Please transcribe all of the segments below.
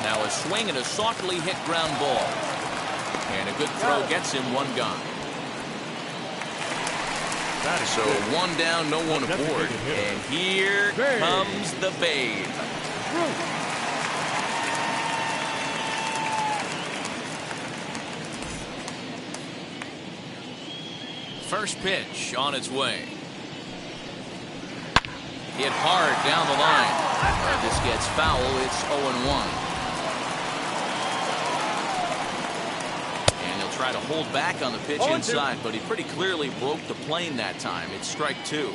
Now a swing and a softly hit ground ball. And a good throw gets him one gone. So one down, no one aboard. And here comes the fade. First pitch on its way. Hit hard down the line. This gets foul. It's 0-1. And he'll try to hold back on the pitch inside, but he pretty clearly broke the plane that time. It's strike two.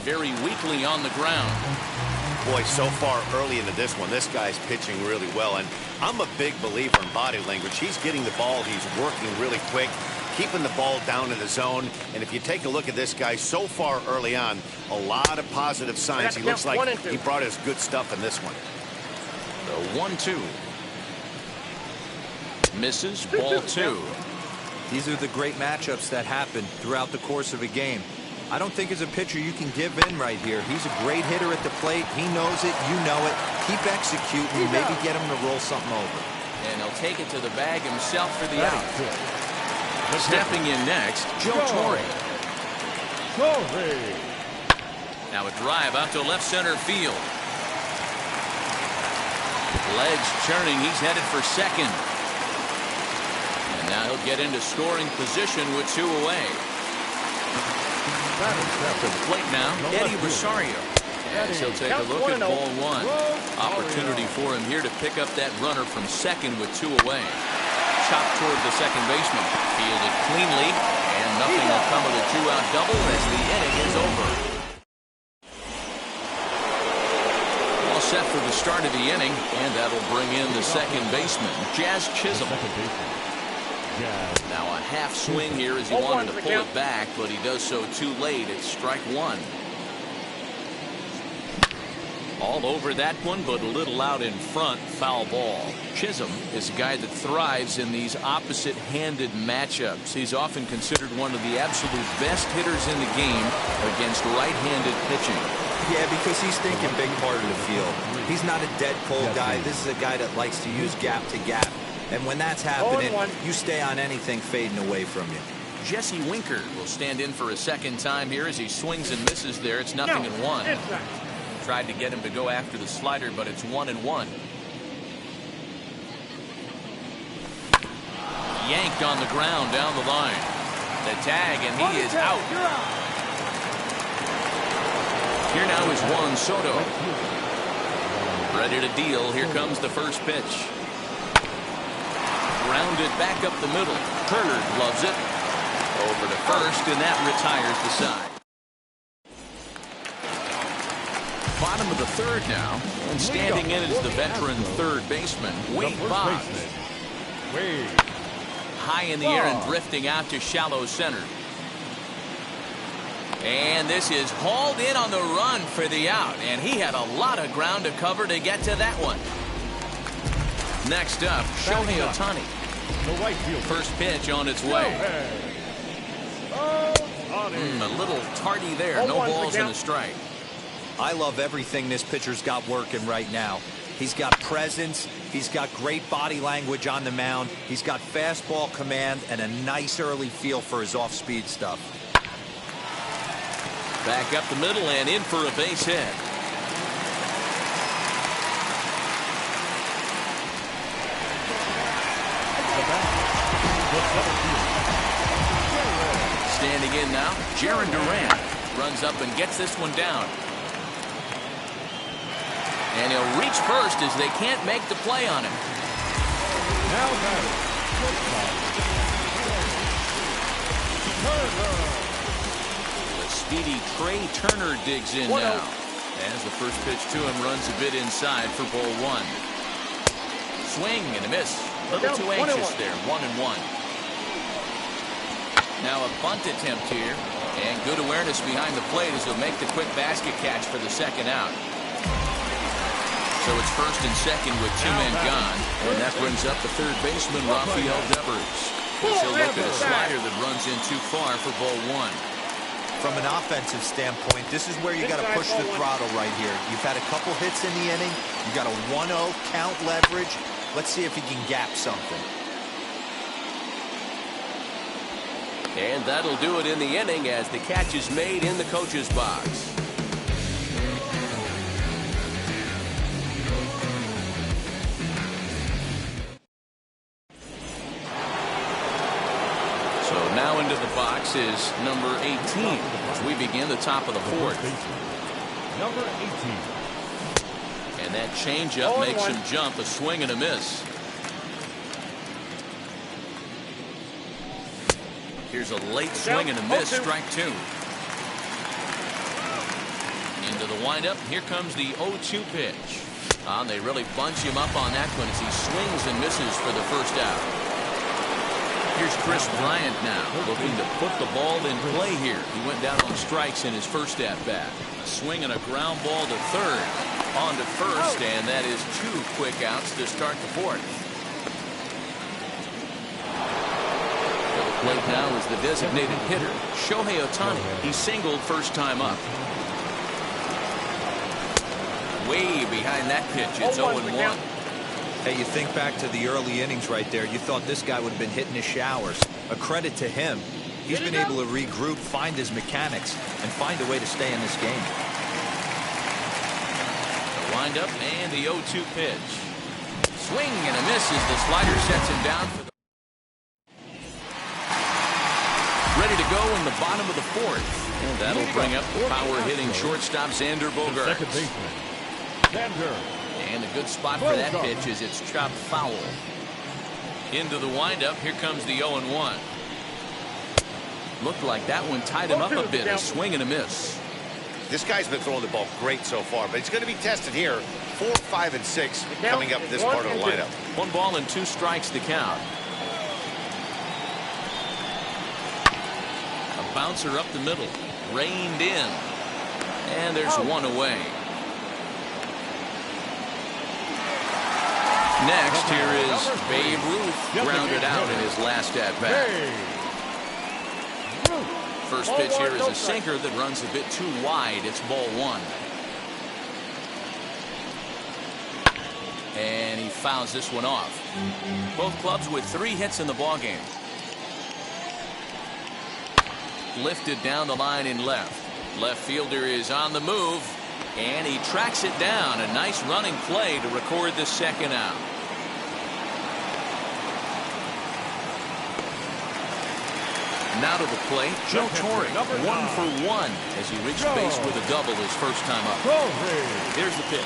Very weakly on the ground. Boy, so far early into this one, this guy's pitching really well. And I'm a big believer in body language. He's getting the ball. He's working really quick, keeping the ball down in the zone. And if you take a look at this guy so far early on, a lot of positive signs. He looks like he brought his good stuff in this one. The 1-2. Misses, ball two. These are the great matchups that happen throughout the course of a game. I don't think as a pitcher you can give in right here. He's a great hitter at the plate. He knows it. You know it. Keep executing. Maybe get him to roll something over. And he'll take it to the bag himself for the out. Stepping in next, Joe Torre. Now a drive out to left center field. Legs churning. He's headed for second. And now he'll get into scoring position with two away. Up to the plate now, Eddie Rosario. As he'll take a look at ball one. Opportunity for him here to pick up that runner from second with two away. Chopped toward the second baseman. Fielded cleanly, and nothing will come of the two-out double as the inning is over. All set for the start of the inning, and that'll bring in the second baseman, Jazz Chisholm. Now a half swing here as he wanted to pull it back, but he does so too late. It's strike one. All over that one, but a little out in front. Foul ball. Chisholm is a guy that thrives in these opposite-handed matchups. He's often considered one of the absolute best hitters in the game against right-handed pitching. Yeah, because he's thinking big part of the field. He's not a dead cold guy. This is a guy that likes to use gap to gap. And when that's happening, you stay on anything fading away from you. Jesse Winker will stand in for a second time here as he swings and misses there. It's 0-1. Tried to get him to go after the slider, but it's 1-1. Yanked on the ground down the line. The tag, and he is out. Here now is Juan Soto. Ready to deal. Here comes the first pitch. Grounded back up the middle. Turner loves it. Over to first, and that retires the side. Bottom of the third now, and standing in is the veteran third baseman, Wade Boggs. High in the air and drifting out to shallow center. And this is hauled in on the run for the out, and he had a lot of ground to cover to get to that one. Next up, Shohei Ohtani. First pitch on its way. A little tardy there. No balls and a strike. I love everything this pitcher's got working right now. He's got presence. He's got great body language on the mound. He's got fastball command and a nice early feel for his off-speed stuff. Back up the middle and in for a base hit. Standing in now, Jarren Duran runs up and gets this one down. And he'll reach first as they can't make the play on him. The speedy Trey Turner digs in now. As the first pitch to him runs a bit inside for ball one. Swing and a miss. A little too anxious there. 1-1. Now a bunt attempt here. And good awareness behind the plate as he'll make the quick basket catch for the second out. So it's first and second with two men gone. And that brings up the third baseman, Rafael Devers. He'll look at a slider that runs in too far for ball one. From an offensive standpoint, this is where you got to push the throttle right here. You've had a couple hits in the inning. You got a 1-0 count leverage. Let's see if he can gap something. And that'll do it in the inning as the catch is made in the coach's box. So now into the box is number 18 as we begin the top of the fourth. Number 18. And that changeup makes him jump, a swing and a miss. Here's a late swing and a miss, strike two. Into the windup, here comes the 0-2 pitch. And they really bunch him up on that one as he swings and misses for the first out. Here's Chris Bryant now, looking to put the ball in play here. He went down on strikes in his first at-bat. A swing and a ground ball to third. On to first, and that is two quick outs to start the fourth. Plate now is the designated hitter, Shohei Ohtani. He singled first time up. Way behind that pitch, it's 0-1. Hey, you think back to the early innings right there. You thought this guy would have been hitting his showers. A credit to him. He's been able to regroup, find his mechanics, and find a way to stay in this game. The windup and the 0-2 pitch. Swing and a miss as the slider sets him down for the ready to go in the bottom of the fourth. And that'll bring up the power-hitting shortstop Xander Bogaerts. Second baseman, Xander. And a good spot for that pitch is it's chopped foul. Into the windup, here comes the 0-1. Looked like that one tied him up a bit, a swing and a miss. This guy's been throwing the ball great so far, but he's going to be tested here. 4, 5, and 6 coming up this part of the lineup. 1 ball and 2 strikes to count. Bouncer up the middle, reined in, and there's one away. Next, here is Babe Ruth, grounded out in his last at-bat. First pitch here is a sinker that runs a bit too wide. It's ball 1. And he fouls this one off. Both clubs with 3 hits in the ballgame. Lifted down the line in left. Left fielder is on the move, and he tracks it down. A nice running play to record the second out. Now to the plate, Joe Torre, 1 for 1 as he reached base with a double his first time up. Here's the pitch.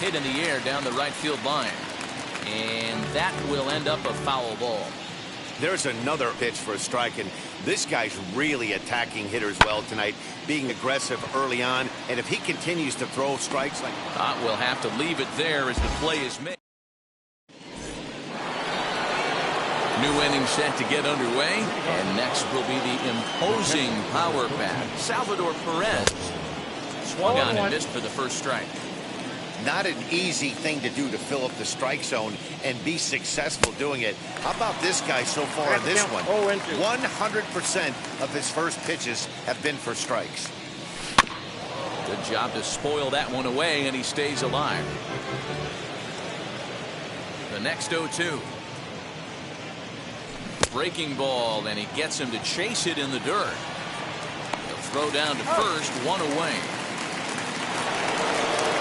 Hit in the air down the right field line, and that will end up a foul ball. There's another pitch for a strike, and this guy's really attacking hitters well tonight, being aggressive early on, and if he continues to throw strikes like we'll have to leave it there as the play is made. New inning set to get underway, and next will be the imposing power bat, Salvador Perez. Swung on and missed for the first strike. Not an easy thing to do to fill up the strike zone and be successful doing it. How about this guy so far on this one? 100% of his first pitches have been for strikes. Good job to spoil that one away, and he stays alive. The next 0-2. Breaking ball, and he gets him to chase it in the dirt. He'll throw down to first, 1 away.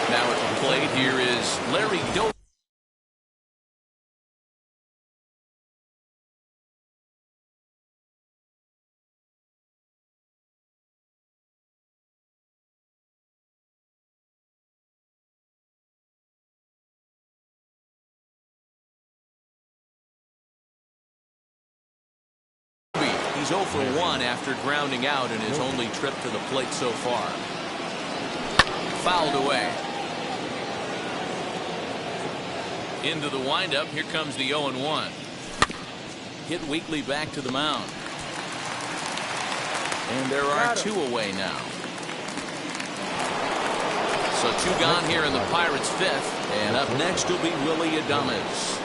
Now at the plate, here is Larry Doe. He's 0 for 1 after grounding out in his only trip to the plate so far. Fouled away. Into the windup, here comes the 0-1. Hit weakly back to the mound. And there are 2 away now. So 2 gone here in the Pirates' 5th. And up next will be Willie Adames.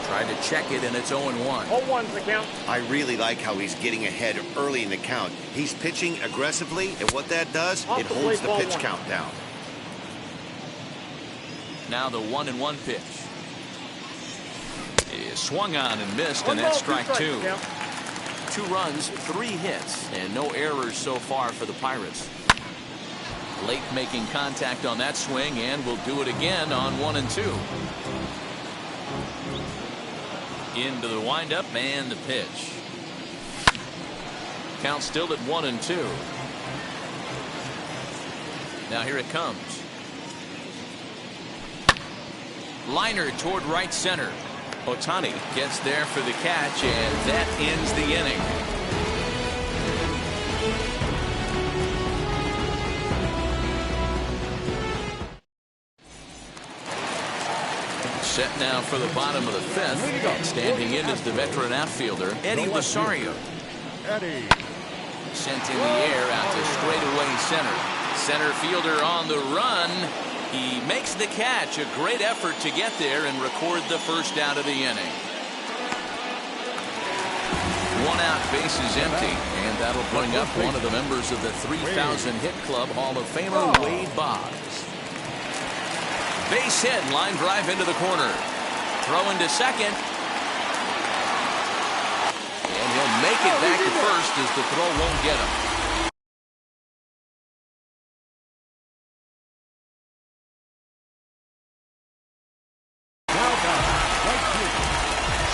Tried to check it, and it's 0-1. 0-1's the count. I really like how he's getting ahead early in the count. He's pitching aggressively, and what that does, it holds the pitch count down. Now the 1-1 pitch. He swung on and missed, and that's strike 2. 2 runs, 3 hits, and no errors so far for the Pirates. Lake making contact on that swing, and will do it again on 1 and 2. Into the windup and the pitch. Count still at 1 and 2. Now here it comes. Liner toward right center. Ohtani gets there for the catch, and that ends the inning. Set now for the bottom of the 5th. Standing in is the veteran outfielder, Eddie Rosario. Sent in the air out to straightaway center. Center fielder on the run. He makes the catch. A great effort to get there and record the first out of the inning. 1 out, bases empty, and that'll bring up one of the members of the 3,000 hit club, Hall of Famer Wade Boggs. Base hit, line drive into the corner. Throw into second. And he'll make it back to first as the throw won't get him.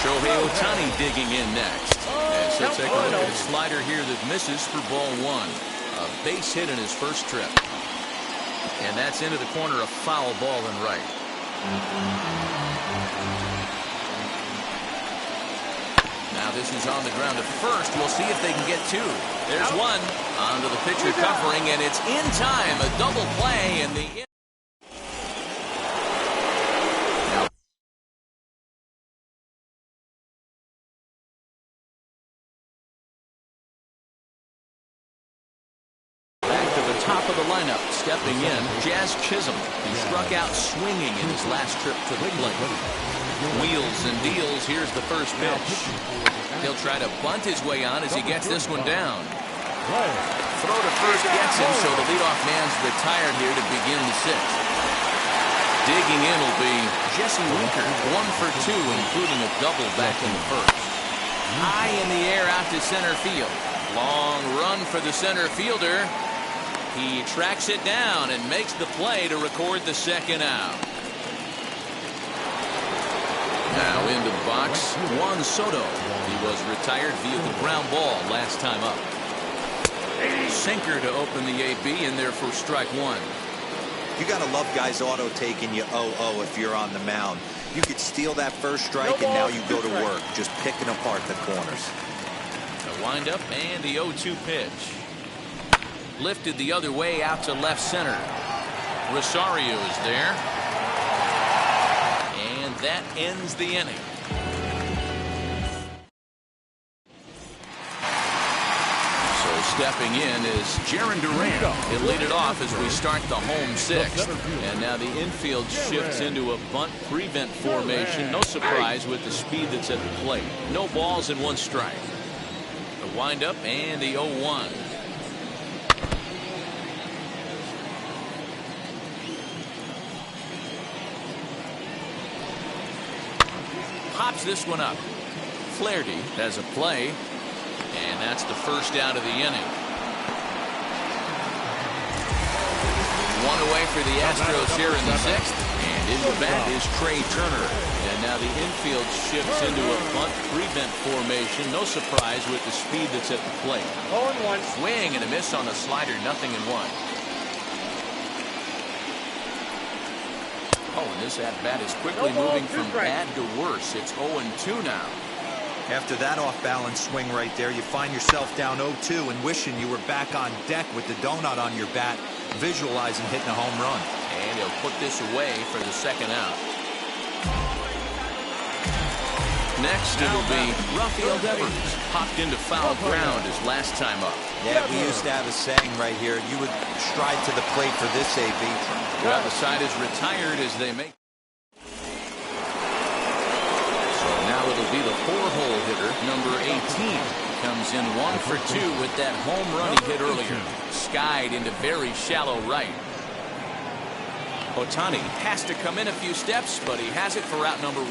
Shohei Ohtani digging in next. And so take a look at a slider here that misses for ball 1. A base hit in his first trip. And that's into the corner, a foul ball and right. Now this is on the ground at first. We'll see if they can get 2. There's 1 onto the pitcher covering, and it's in time. A double play in the top of the lineup, stepping in, Jazz Chisholm. He struck out swinging in his last trip to the plate. Wheels and deals. Here's the first pitch. He'll try to bunt his way on as he gets this one down. Throw to first gets him, so the leadoff man's retired here to begin the 6th. Digging in will be Jesse Winker, 1 for 2, including a double back in the first. High in the air out to center field. Long run for the center fielder. He tracks it down and makes the play to record the second out. Now into the box, Juan Soto. He was retired via the ground ball last time up. Sinker to open the AB in there for strike 1. You got to love guys auto taking you 0-0 if you're on the mound. You could steal that first strike, and now you go to work, just picking apart the corners. The windup and the 0-2 pitch. Lifted the other way out to left center. Rosario is there. And that ends the inning. So stepping in is Jarren Duran. He'll lead it off as we start the home 6th. And now the infield shifts into a bunt prevent formation. No surprise with the speed that's at the plate. No balls and 1 strike. The windup and the 0-1. Pops this one up. Flaherty has a play, and that's the first out of the inning. 1 away for the Astros here in the 6th, and in the bat is Trey Turner. And now the infield shifts into a bunt prevent formation. No surprise with the speed that's at the plate. 0-1. Swing and a miss on a slider, 0-1. Oh, and this at-bat is quickly moving from bad to worse. It's 0-2 now. After that off-balance swing right there, you find yourself down 0-2 and wishing you were back on deck with the donut on your bat, visualizing hitting a home run. And he'll put this away for the second out. Next, it'll be Rafael Devers. Popped into foul ground his last time up. Yeah, we used to have a saying right here. You would stride to the plate for this, AB. Well, the side is retired as they make. So now it'll be the 4-hole hitter, number 18. Comes in 1 for 2 with that home run he hit earlier. Skied into very shallow right. Ohtani has to come in a few steps, but he has it for out number 1.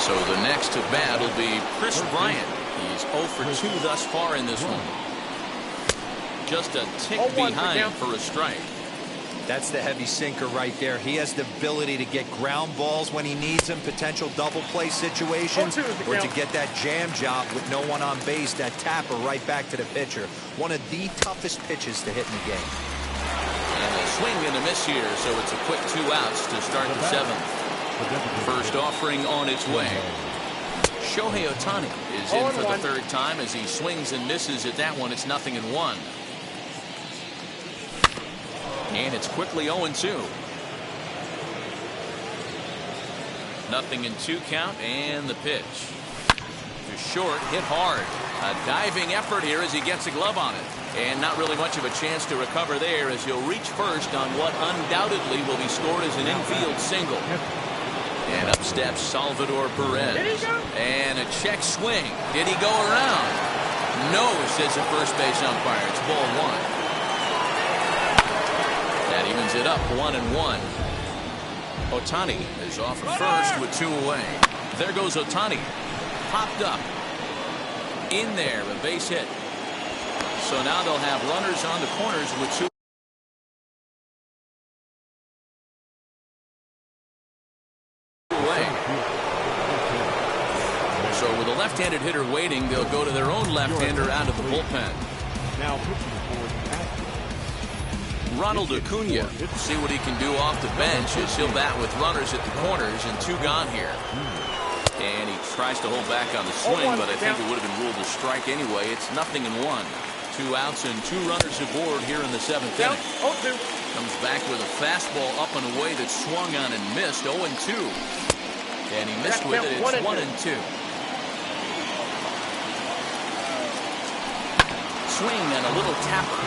So the next to bat will be Chris Bryant. He's 0 for 2 thus far in this one. Just a tick behind for a strike. That's the heavy sinker right there. He has the ability to get ground balls when he needs them, potential double play situations, or to get that jam job with no one on base, that tapper right back to the pitcher. One of the toughest pitches to hit in the game. And a swing and a miss here, so it's a quick 2 outs to start the 7th. First offering on its way. Shohei Ohtani is in for the 3rd time as he swings and misses at that one. It's 0-1. And it's quickly 0-2. 0-2 count, and the pitch. To short, hit hard. A diving effort here as he gets a glove on it. And not really much of a chance to recover there as he'll reach first on what undoubtedly will be scored as an infield single. And up steps Salvador Perez. And a check swing. Did he go around? No, says the first base umpire. It's ball 1. That evens it up 1-1. Ohtani is off at first with 2 away. There goes Ohtani. Popped up. In there, a base hit. So now they'll have runners on the corners with 2 away. So with a left-handed hitter waiting, they'll go to their own left-hander out of the bullpen. Now, Ronald Acuna, see what he can do off the bench as he'll bat with runners at the corners and 2 gone here. And he tries to hold back on the swing, but I think it would have been ruled a strike anyway. It's 0-1. 2 outs and 2 runners aboard here in the 7th inning. Comes back with a fastball up and away that swung on and missed. 0-2. And he missed with it. It's 1-2. Swing and a little tapper.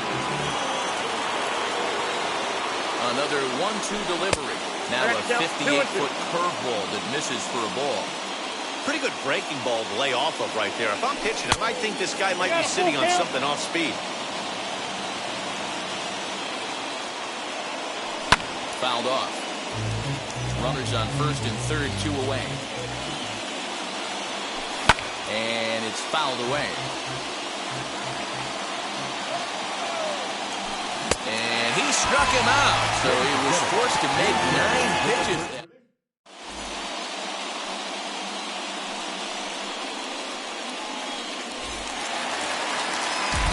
Another 1-2 delivery. Now a 58-foot curveball that misses for a ball. Pretty good breaking ball to lay off of right there. If I'm pitching, I might think this guy might be sitting on something off speed. Fouled off. Runners on first and third, 2 away. And it's fouled away. And he struck him out, so he was forced to make 9 pitches.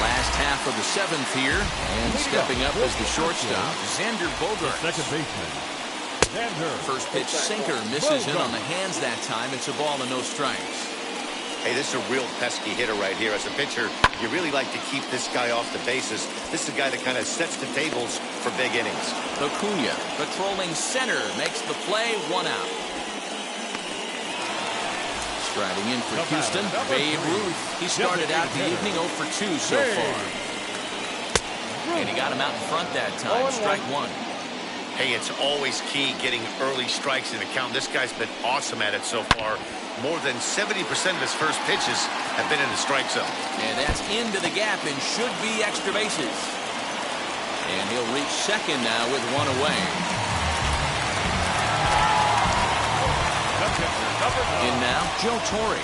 Last half of the 7th here, and stepping up as the shortstop, Xander Bogaerts. second baseman, Xander. First pitch sinker misses in on the hands that time. It's a ball and no strikes. Hey, this is a real pesky hitter right here. As a pitcher, you really like to keep this guy off the bases. This is a guy that kind of sets the tables for big innings. Acuna, patrolling center, makes the play, 1 out. Striding in for Houston, Babe Ruth. He started out the evening 0 for 2 so far. And he got him out in front that time, strike 1. Hey, it's always key getting early strikes in the count. This guy's been awesome at it so far. More than 70% of his first pitches have been in the strike zone. And that's into the gap and should be extra bases. And he'll reach second now with 1 away. In now, Joe Torre.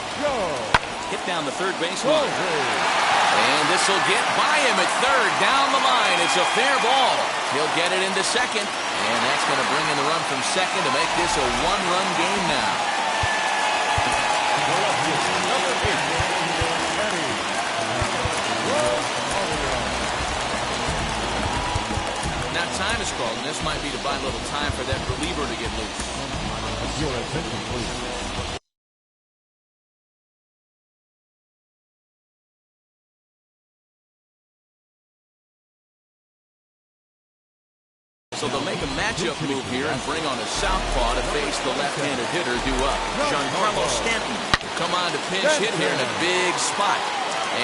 Hit down the third baseline. And this will get by him at third. Down the line. It's a fair ball. He'll get it into second. And that's going to bring in the run from second to make this a 1-run game now. Now time is called, and this might be to buy a little time for that reliever to get loose. Your attention, please. So they'll make a matchup move here and bring on a southpaw to face the left-handed hitter due up. Giancarlo Stanton will come on to pinch hit here in a big spot.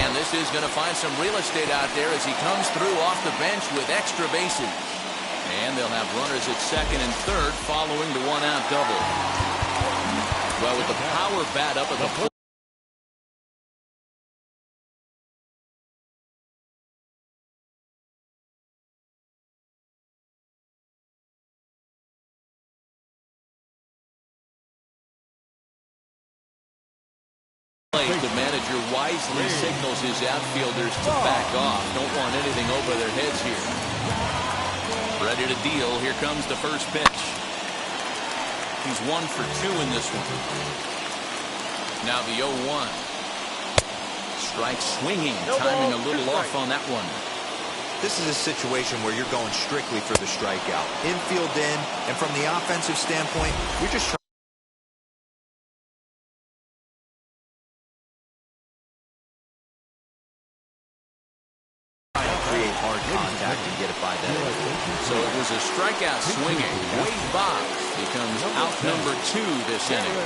And this is going to find some real estate out there as he comes through off the bench with extra bases. And they'll have runners at second and third following the one-out double. Well, with the power bat up at the plate. The manager wisely signals his outfielders to back off. Don't want anything over their heads here. Ready to deal. Here comes the first pitch. He's 1 for 2 in this one. Now the 0-1. Strike swinging. Timing a little off on that one. This is a situation where you're going strictly for the strikeout. Infield in, and from the offensive standpoint, you're just trying to create hard contact and get it by that. So it was a strikeout swinging. Wade Boggs becomes out number 2 this inning.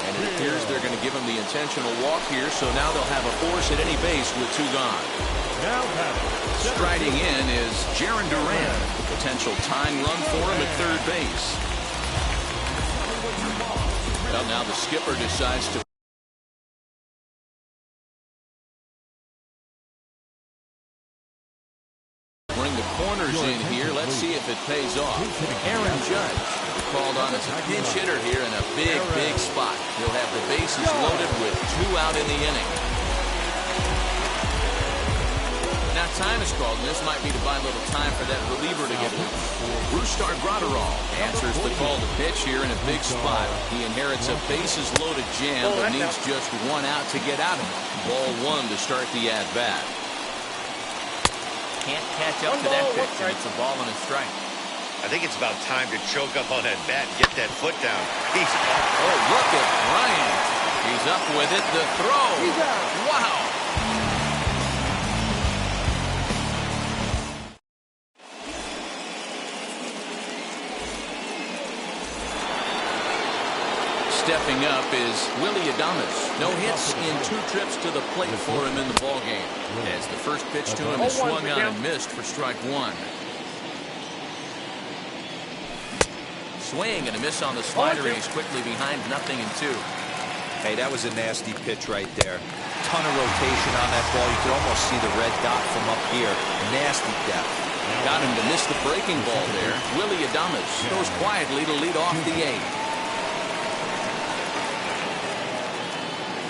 And it appears they're going to give him the intentional walk here, so now they'll have a force at any base with 2 gone. Striding in is Jaron Duran. Potential tying run for him at third base. Well, now the skipper decides to bring the corners in here. Let's see if it pays off. Aaron Judge called on as a pinch hitter here in a big, big spot. He'll have the bases loaded with 2 out in the inning. Now time is called, and this might be to buy a little time for that reliever to get loose. Brustar Graterol answers the call to pitch here in a big spot. He inherits a bases-loaded jam, but needs just 1 out to get out of it. Ball 1 to start the at-bat. Can't catch up to that pitch, and it's a ball and a strike. I think it's about time to choke up on that bat and get that foot down. He's up. Oh, look at Bryant. He's up with it. The throw. Wow. Stepping up is Willie Adames. No hits in 2 trips to the plate for him in the ballgame. As the first pitch to him is swung on and missed for strike 1. Swing and a miss on the slider, and he's quickly behind 0-2. Hey, that was a nasty pitch right there. Ton of rotation on that ball. You could almost see the red dot from up here. Nasty depth. Got him to miss the breaking ball there. Willie Adames goes quietly to lead off the 8th.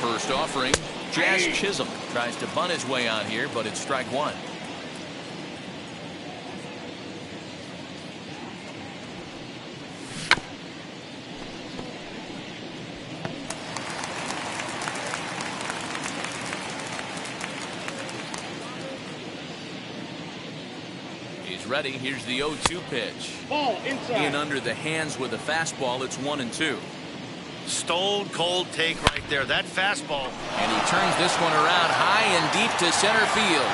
First offering, Jazz Chisholm tries to bunt his way on here, but it's strike 1. He's ready. Here's the 0-2 pitch. Ball inside. In under the hands with a fastball. It's 1-2. Stone cold take right there. That fastball. And he turns this one around high and deep to center field.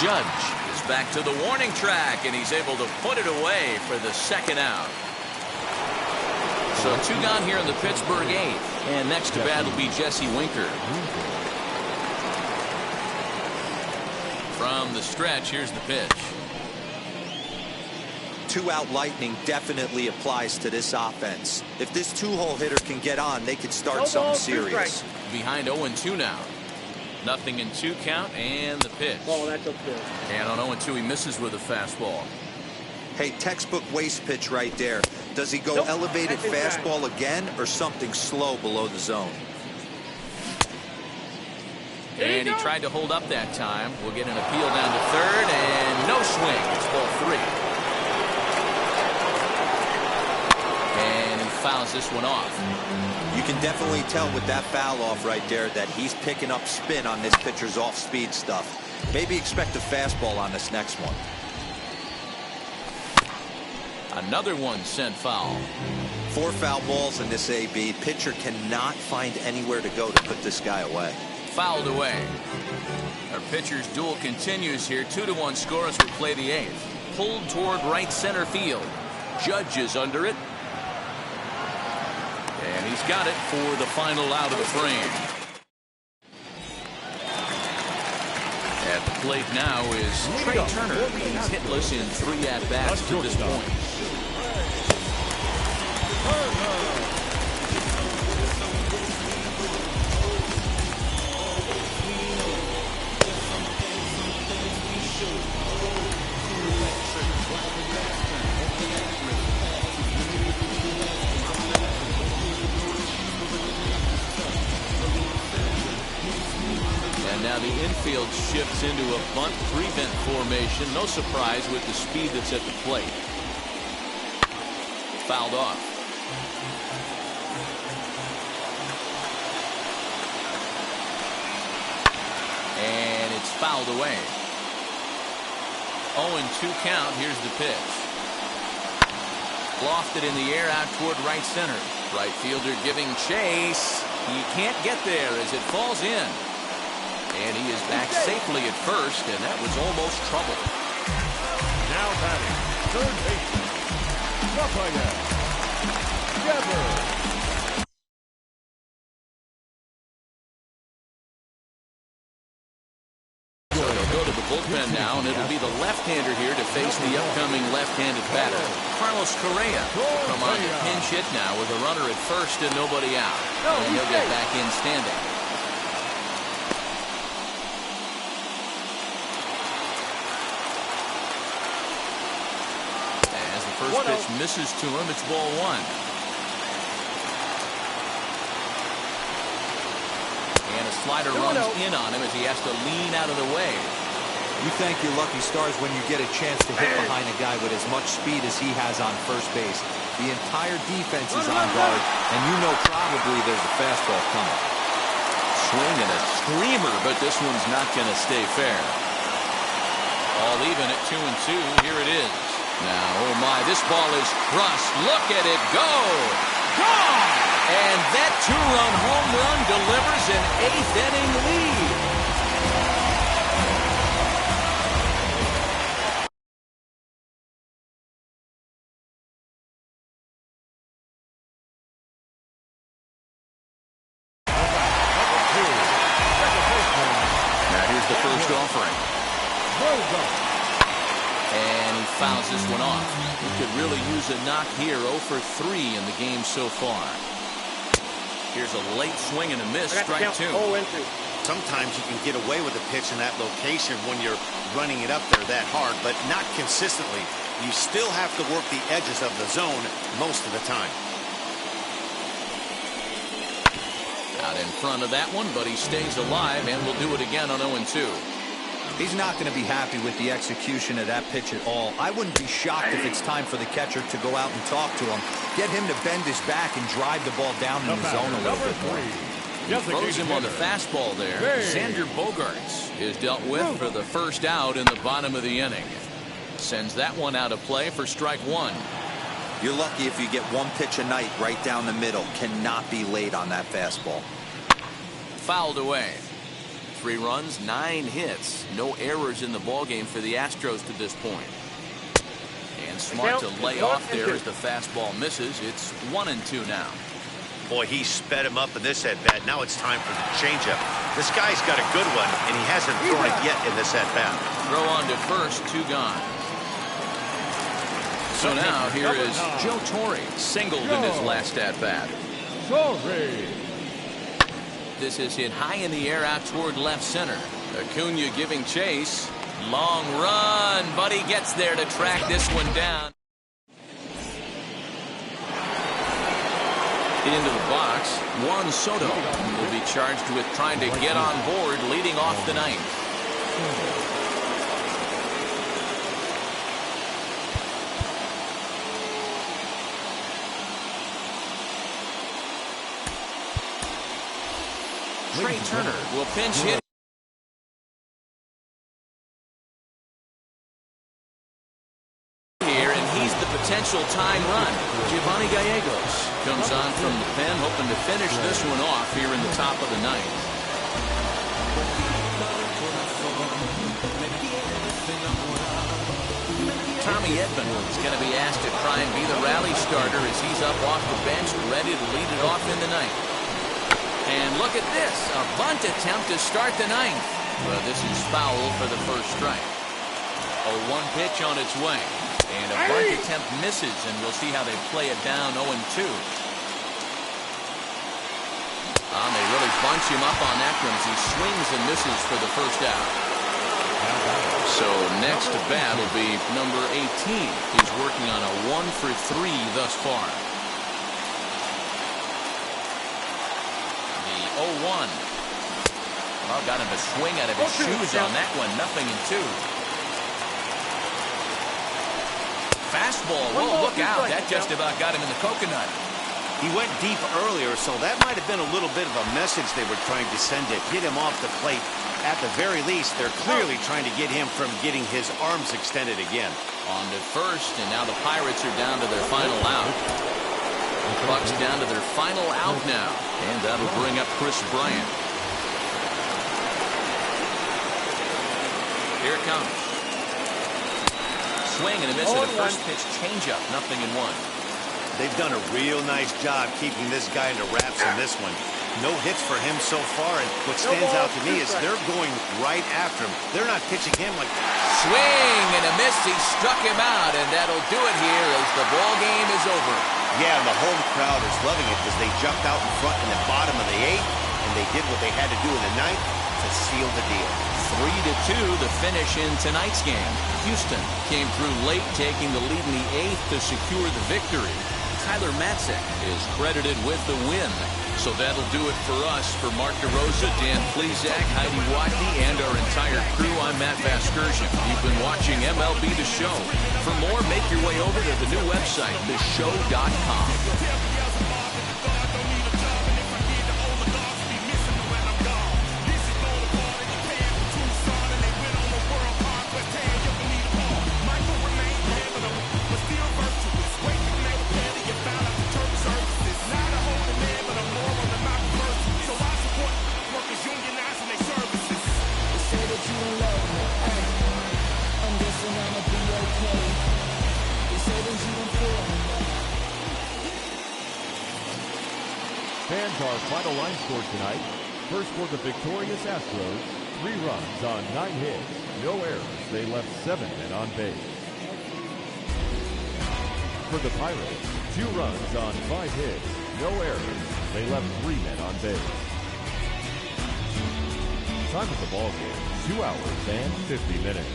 Judge is back to the warning track, and he's able to put it away for the 2nd out. So 2 gone here in the Pittsburgh 8th. And next to bat will be Jesse Winker. From the stretch, here's the pitch. 2-out lightning definitely applies to this offense. If this 2-hole hitter can get on, they could start something serious. Behind 0-2 now. 0-2 count, and the pitch. Oh, that's okay. And on 0-2, he misses with a fastball. Hey, textbook waste pitch right there. Does he go elevated fastball again, or something slow below the zone? And he tried to hold up that time. We'll get an appeal down to third, and no swing. It's ball 3. And he fouls this one off. You can definitely tell with that foul off right there that he's picking up spin on this pitcher's off-speed stuff. Maybe expect a fastball on this next one. Another one sent foul. 4 foul balls in this AB. Pitcher cannot find anywhere to go to put this guy away. Fouled away. Our pitcher's duel continues here. 2-1 score as we play the 8th. Pulled toward right center field. Judge is under it. And he's got it for the final out of the frame. At the plate now is Trey Turner. He's hitless in 3 at-bats to this point. Now the infield shifts into a bunt prevent formation. No surprise with the speed that's at the plate. Fouled off. And it's fouled away. 0-2 count. Here's the pitch. Lofted in the air out toward right center. Right fielder giving chase. He can't get there as it falls in. And he is back safely at first, and that was almost trouble. Now batting, third baseman, Rafael Devers. So they'll go to the bullpen now, and it'll be the left-hander here to face the upcoming left-handed batter. Carlos Correa will come on to pinch hit now with a runner at first and nobody out. And he'll get back in standing. First pitch misses to him. It's ball 1. And a slider runs in on him as he has to lean out of the way. You thank your lucky stars when you get a chance to hit behind a guy with as much speed as he has on first base. The entire defense is on guard, and you know probably there's a fastball coming. Swing and a screamer, but this one's not going to stay fair. All even at 2-2. Here it is. Now, oh my, this ball is crushed. Look at it go. Gone! And that 2-run home run delivers an 8th-inning lead. Now here's the first offering. And he fouls this one off. He could really use a knock here. 0 for 3 in the game so far. Here's a late swing and a miss. Strike 2. Sometimes you can get away with a pitch in that location when you're running it up there that hard, but not consistently. You still have to work the edges of the zone most of the time. Out in front of that one, but he stays alive and will do it again on 0-2. He's not going to be happy with the execution of that pitch at all. I wouldn't be shocked if it's time for the catcher to go out and talk to him. Get him to bend his back and drive the ball down in the zone a little bit more. He throws him on the fastball there. Xander Bogaerts is dealt with for the first out in the bottom of the inning. Sends that one out of play for strike 1. You're lucky if you get one pitch a night right down the middle. Cannot be late on that fastball. Fouled away. 3 runs, 9 hits. No errors in the ballgame for the Astros to this point. And smart to lay off there as the fastball misses. It's 1-2 now. Boy, he sped him up in this at-bat. Now it's time for the changeup. This guy's got a good one, and he hasn't thrown it yet in this at-bat. Throw on to first, 2 gone. So now here is Joe Torre, singled in his last at-bat. This is hit high in the air out toward left center. Acuna giving chase. Long run, but he gets there to track this one down. Into the box, Juan Soto will be charged with trying to get on board, leading off the ninth. Trey Turner will pinch hit. Here, and he's the potential tying run. Giovanni Gallegos comes on from the pen, hoping to finish this one off here in the top of the ninth. Tommy Edman is going to be asked to try and be the rally starter as he's up off the bench, ready to lead it off in the ninth. And look at this, a bunt attempt to start the ninth. But this is foul for the first strike. A 1 pitch on its way. And a bunt attempt misses, and we'll see how they play it down 0-2. They really bunch him up on that one as he swings and misses for the first out. So next to bat will be number 18. He's working on a 1-for-3 thus far. The 0-1. Well, got him to swing out of his shoes on that one. 0-2. Fastball. Whoa, look out. That just about got him in the coconut. He went deep earlier, so that might have been a little bit of a message they were trying to send to get him off the plate. At the very least, they're clearly trying to get him from getting his arms extended again. On to first, and now the Pirates are down to their final out. The Bucks down to their final out now, and that'll bring up Chris Bryant. Here it comes. Swing and a miss at the first pitch changeup. 0-1. They've done a real nice job keeping this guy into wraps in this one. No hits for him so far, and what stands out to me is they're going right after him. They're not pitching him like... Swing and a miss. He struck him out, and that'll do it here as the ball game is over. Yeah, and the home crowd is loving it because they jumped out in front in the bottom of the 8th, and they did what they had to do in the 9th to seal the deal. 3-2 the finish in tonight's game. Houston came through late, taking the lead in the 8th to secure the victory. Tyler Matzek is credited with the win. So that'll do it for us. For Mark DeRosa, Dan Plesac, Heidi Watney, and our entire crew, I'm Matt Vasgersian. You've been watching MLB The Show. For more, make your way over to the new website, theshow.com. Fans, our final line score tonight. First for the victorious Astros, 3 runs on 9 hits, no errors. They left 7 men on base. For the Pirates, 2 runs on 5 hits, no errors. They left 3 men on base. Time of the ball game, 2 hours and 50 minutes.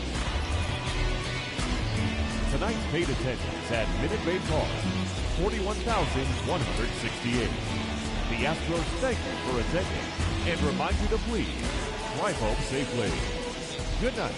Tonight's paid attendance at Minute Maid Park, 41,168. The Astros thank you for attending and remind you to please drive home safely. Good night.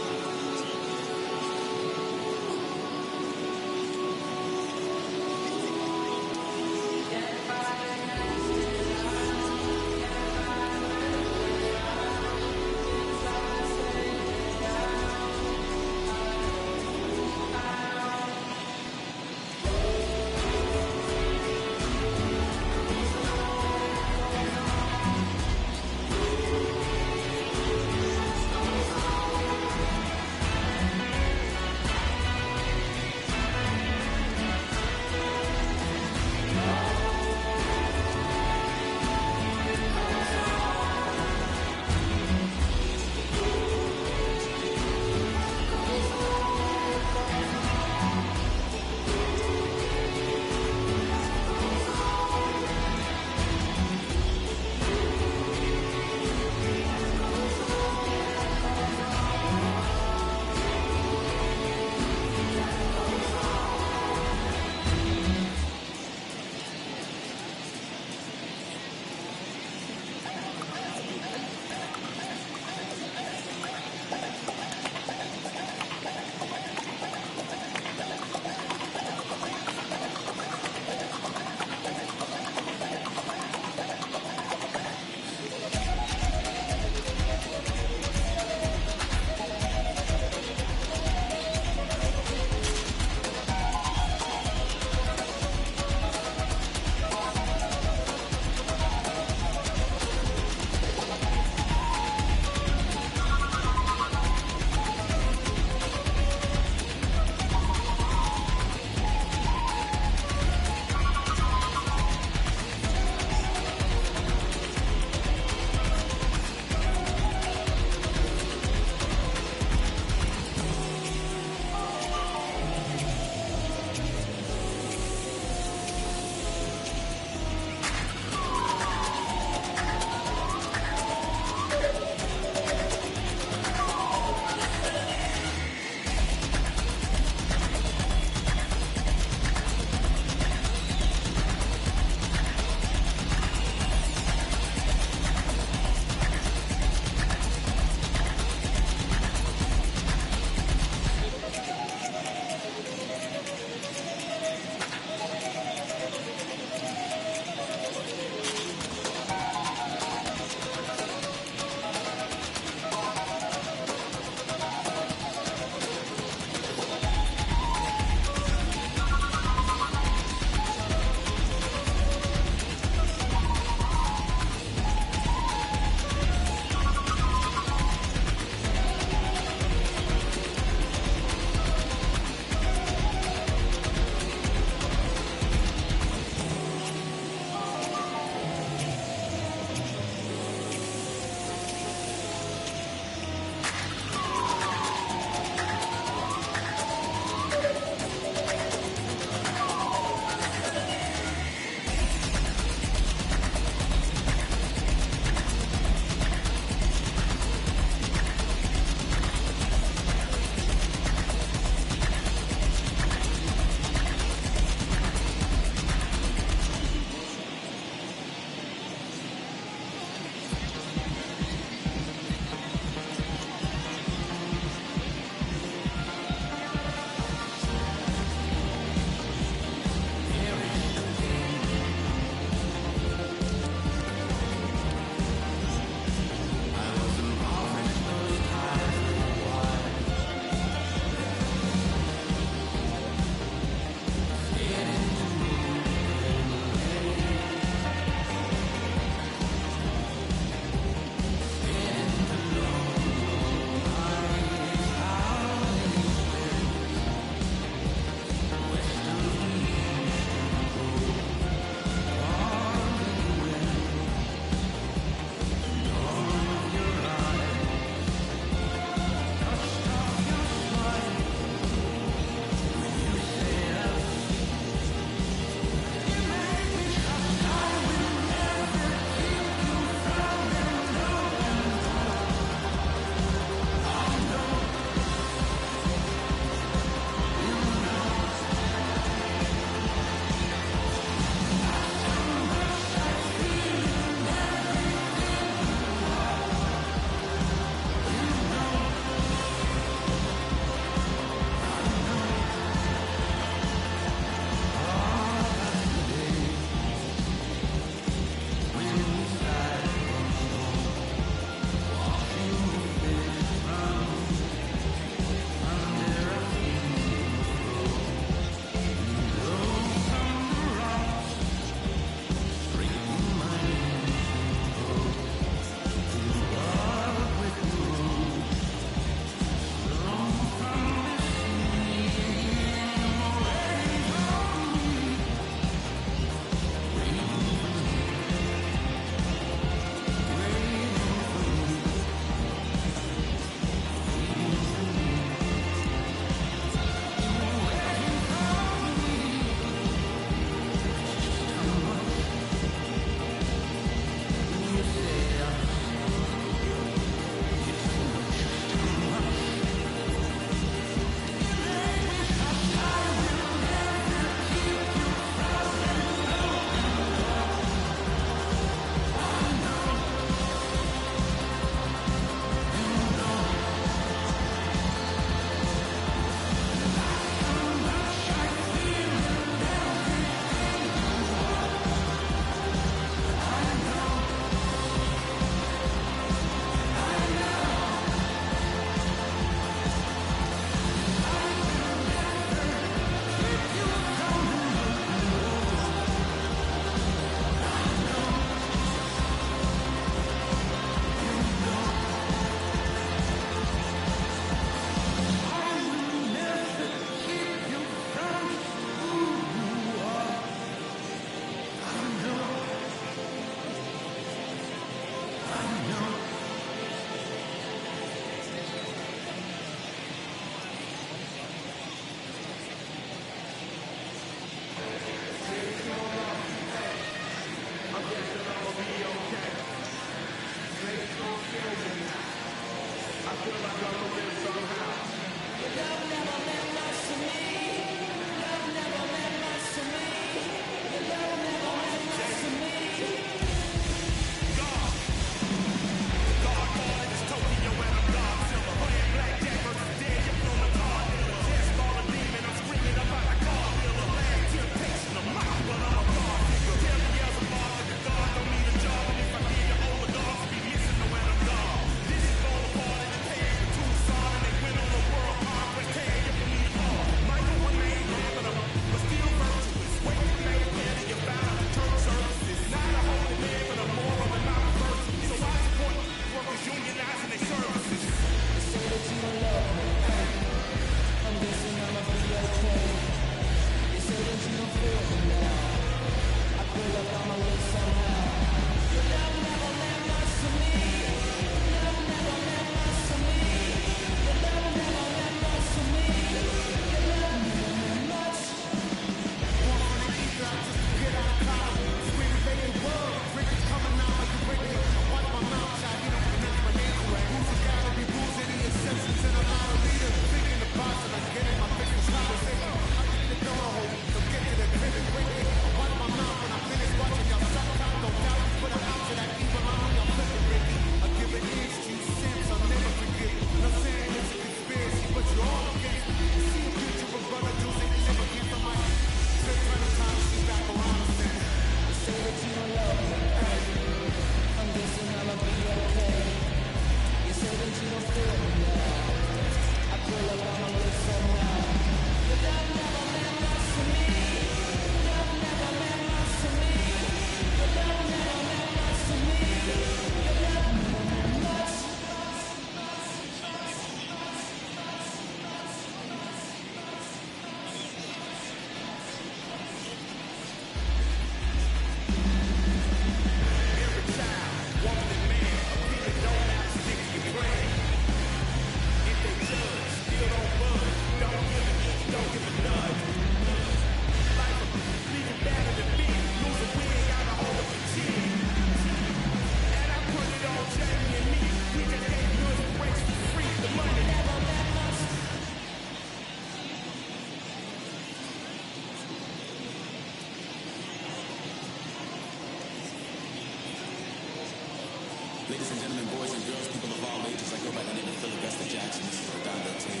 Ladies and gentlemen, boys and girls, people of all ages, I go by the name of Philip Jackson. This is the Donda team.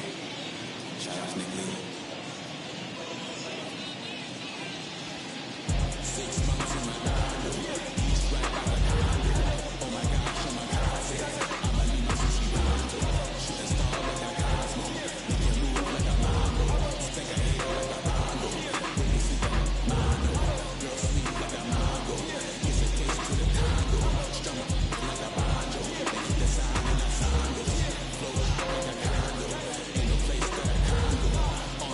Shout out to Nick Lee. 6 months in my condo, each right by the condo. Oh my gosh, oh my God, I'ma need my sushi condo. Shooting star like a Cosmo, you can move like a Mondo. Take a hit like a Bongo, when you see the Mondo. Girl sweet like a Mongo, gives a taste to the Congo. Strum up like a banjo, they keep the sound in the sangos. Flow high like a condo, ain't no place but a Congo. On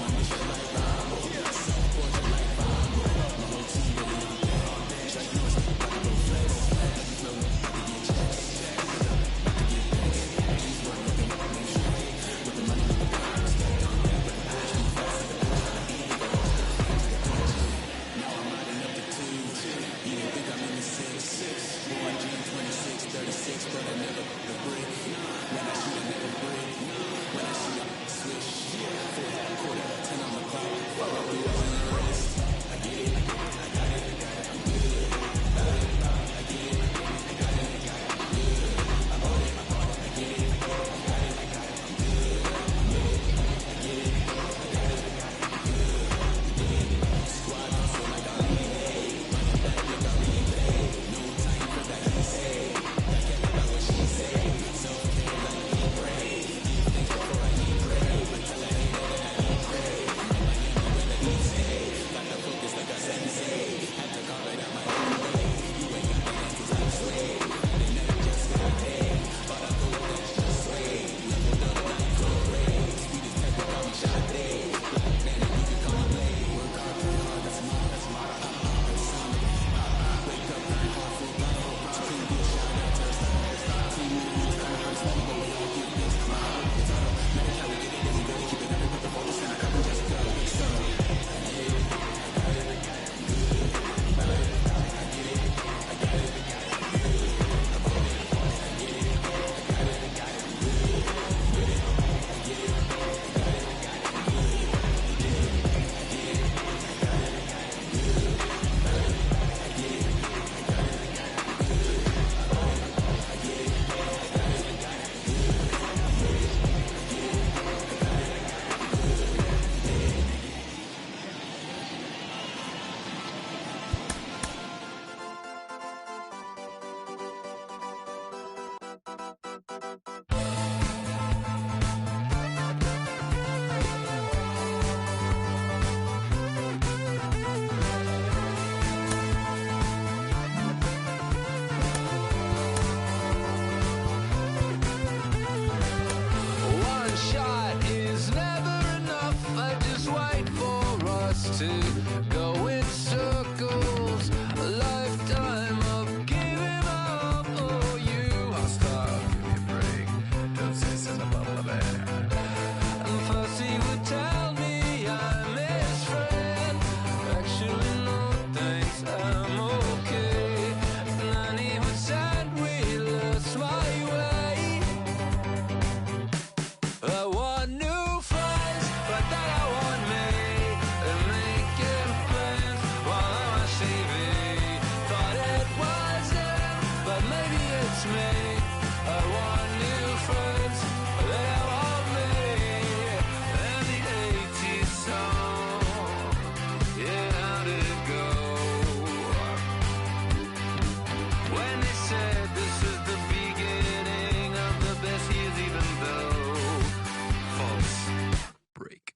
to go in circles. A lifetime of giving up for you. I'll stop, give me a break. Don't say something about my And first he would tell me I'm his friend. Actually, no thanks, I'm okay. And then he would send wheelers my way. I want new friends, but then I want me. And making plans while I'm on TV. Thought it was him, but maybe it's me. I want new friends, but then I want me. And the 80s song, yeah, how did it go? When they said this is the beginning of the best years, even though false break.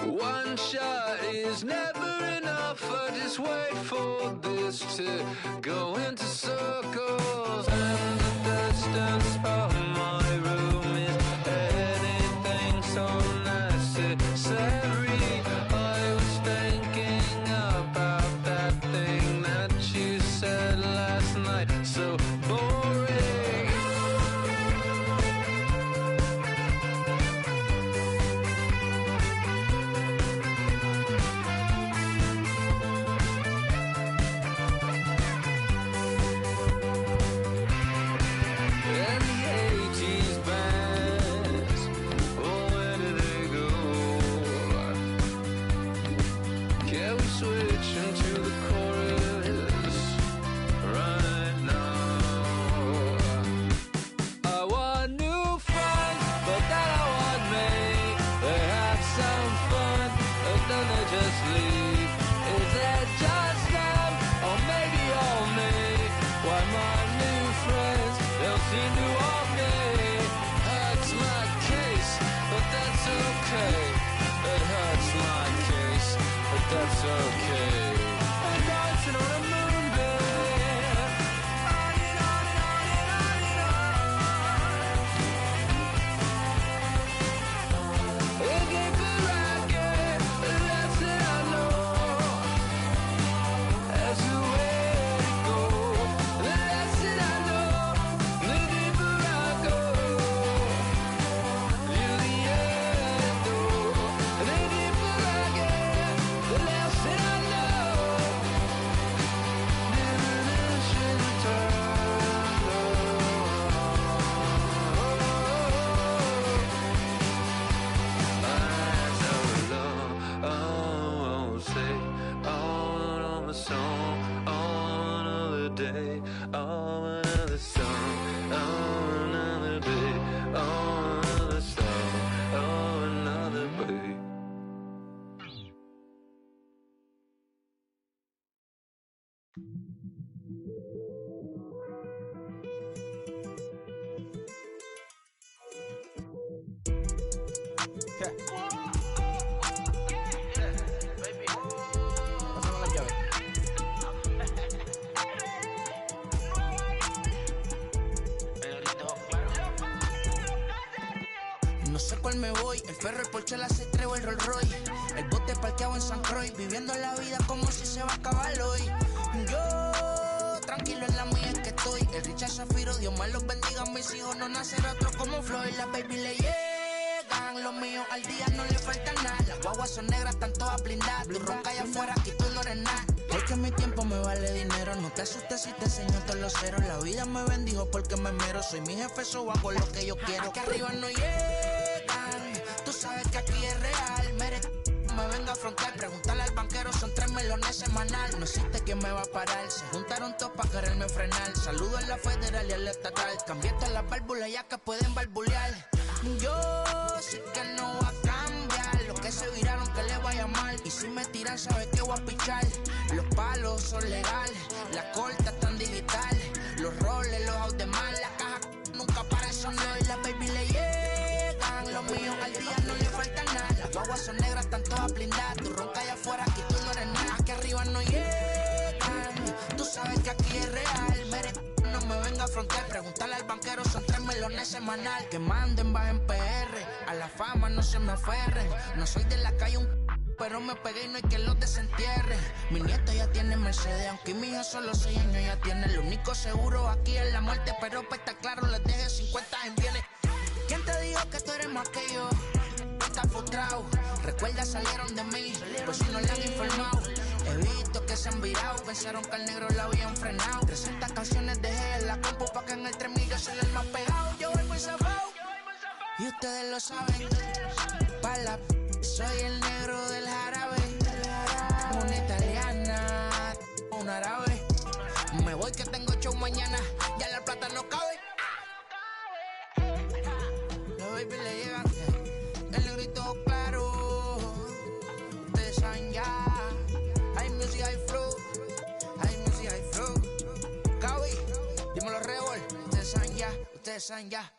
One shot is never enough. I just wait for this to go into circles. And the distance of my room is anything so necessary. I was thinking about that thing that you said last night. So boring. And the 80s bands, oh, where do they go? Can we switch into the chorus right now? I want new friends, but then I want me. They have some fun, but then they just leave. Is it just them, or maybe all me? Why my new friends, they'll seem to want me. Hurts my case, but that's okay. It hurts my case, but that's okay. I'm dancing on a moonbeam. On and on and on and on and on. It gave the racket, the less that I know. As the way to go, the less that I know. The deeper I go, near the end, though. The deeper I get, the less that I know. Diminishing say on a song, on another day, on another song, on another day, on another song, on another day. No sé cuál me voy, el ferro, el Porsche, la C3 o el Rolls Royce. El bote parqueado en San Croix, viviendo la vida como si se va a acabar hoy. Yo, tranquilo en la mía es que estoy. El Richard Zafiro, Dios más los bendiga. Mis hijos no nacerá otro como Floyd. Las baby le llegan, los míos al día no le falta nada. Las guaguas son negras, están todas blindadas. Tu ronca allá afuera, aquí tú no eres nada. Es que mi tiempo me vale dinero. No te asustes si te enseño todos los ceros. La vida me bendijo porque me mero. Soy mi jefe, so hago lo que yo quiero. Aquí arriba no llegan. Tú sabes que aquí es real. Me venga a afrontar, preguntarle al banquero, son 3 melones semanal. No existe quien me va a parar. Se juntaron todos para quererme frenar. Saludo en la federal y en la estatal. Cambié todas las válvulas ya que pueden barbulear. Yo sí que no voy a cambiar. Los que se viraron que le vaya mal. Y si me tiran, sabes que voy a pichar. Los palos son legales, las cortas están digitales. Los roles, los out de mal, la caja nunca para eso no. Y las baby le llegan, los míos al día no le falta nada. Las guaguas son negras, están todas blindadas. Tu ronca allá afuera, aquí tú no eres nada. Aquí arriba no llegan, tú sabes que aquí es real. No me venga a frontear. Preguntarle al banquero, son 3 melones semanal. Que manden, bajen PR. A la fama no se me aferren. No soy de la calle, pero me pegué y no hay que los desentierre. Mi nieto ya tiene Mercedes, aunque mi hija solo 6 años ya tiene. Lo único seguro aquí es la muerte, pero para estar claro les deje 50 en bienes. ¿Quién te dijo que tú eres más que yo? Estás frustrado, recuerda salieron de mí, pues si no le han informado. He visto que se han virado, pensaron que al negro la habían frenado. 300 canciones dejé en la compu pa' que en el 3000 yo soy el más pegado. Yo voy muy zafado, y ustedes lo saben. Pa' la soy el negro del jarabe. Una italiana, un árabe. Me voy que tengo show mañana, ya la plata no cabe. Los baby le llegan, el negrito claro. Ustedes saben ya. Hay music, hay flow. Hay music, hay flow. Cabi, dímelo Rebol. Ustedes saben ya, ustedes saben ya.